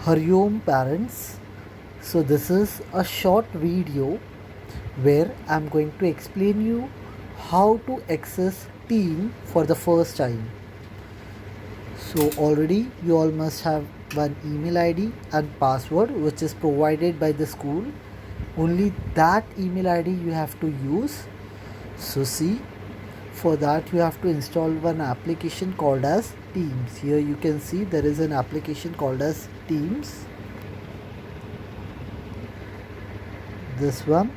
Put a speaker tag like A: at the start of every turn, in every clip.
A: Hariom parents. So this is a short video where I'm going to explain you how to access Team for the first time. So already you all must have one email ID and password which is provided by the school. Only that email ID you have to use. So see, for that you have to install one application called as Teams. Here you can see there is an application called as Teams. This one.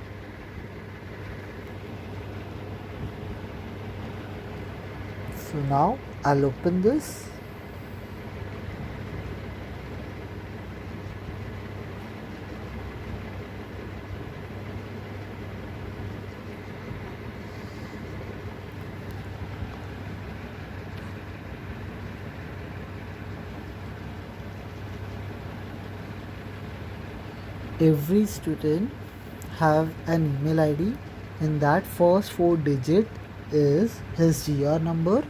A: So now I'll open this. Every student have an email ID. In that first 4 digit is his GR number,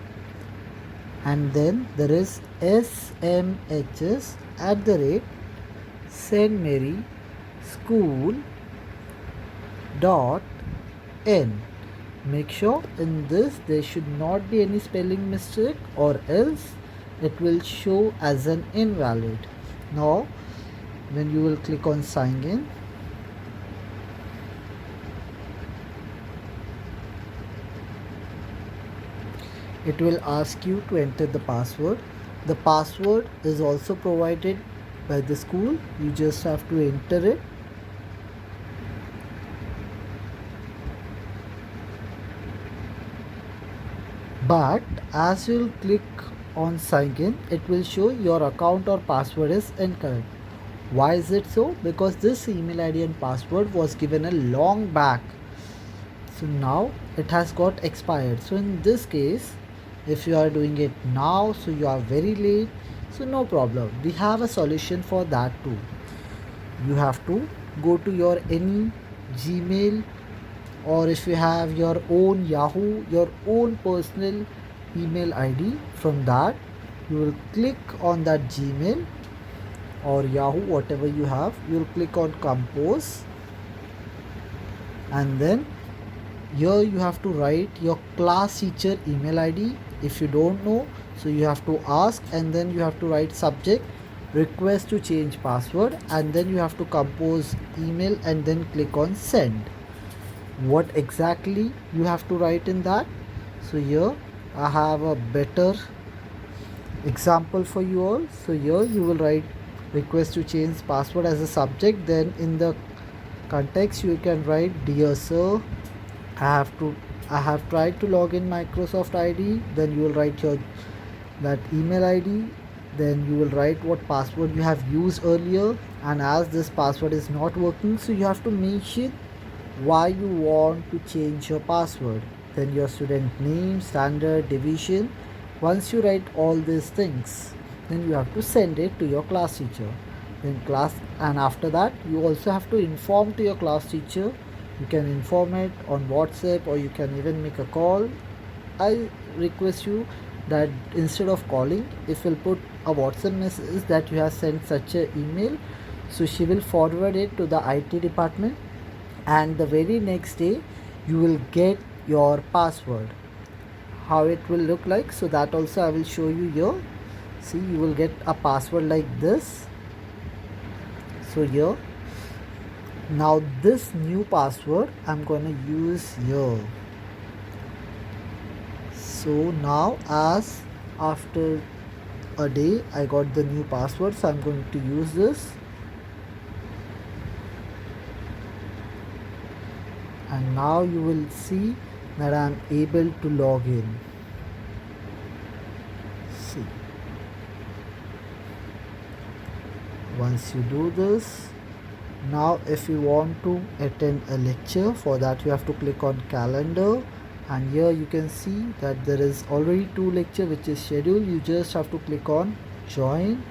A: and then there is SMHS at the rate St. Mary School .n. Make sure in this there should not be any spelling mistake, or else it will show as an invalid. Now when you will click on sign in, it will ask you to enter the password. The password is also provided by the school. You just have to enter it. But as you'll click on sign in, it will show your account or password is incorrect. Why is it so? Because this email ID and password was given a long back. So now it has got expired. So in this case, if you are doing it now, so you are very late. So no problem. We have a solution for that too. You have to go to your any Gmail, or if you have your own Yahoo, your own personal email ID, from that you will click on that Gmail or Yahoo, whatever you have. You will click on compose, and then here you have to write your class teacher email ID. If you don't know, so you have to ask, and then you have to write subject request to change password, and then you have to compose email and then click on send. What exactly you have to write in that? So here I have a better example for you all. So here you will write request to change password as a subject, then in the context you can write, dear sir, I have tried to log in Microsoft ID. Then you will write your that email ID, then you will write what password you have used earlier, and as this password is not working, so you have to mention why you want to change your password, then your student name, standard, division. Once you write all these things, then you have to send it to your class teacher. Then and after that you also have to inform to your class teacher. You can inform it on WhatsApp, or you can even make a call. I request you that instead of calling, if you'll put a WhatsApp message that you have sent such a email, so she will forward it to the IT department, and the very next day you will get your password. How it will look like, so that also I will show you here. See, you will get a password like this. So here, now this new password I'm gonna use here. So now, as after a day I got the new password, so I'm going to use this. And now you will see that I'm able to log in. See, once you do this, now if you want to attend a lecture, for that you have to click on calendar, and here you can see that there is already 2 lectures which is scheduled. You just have to click on join.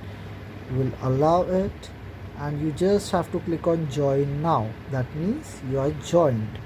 A: You will allow it, and you just have to click on join now. That means you are joined.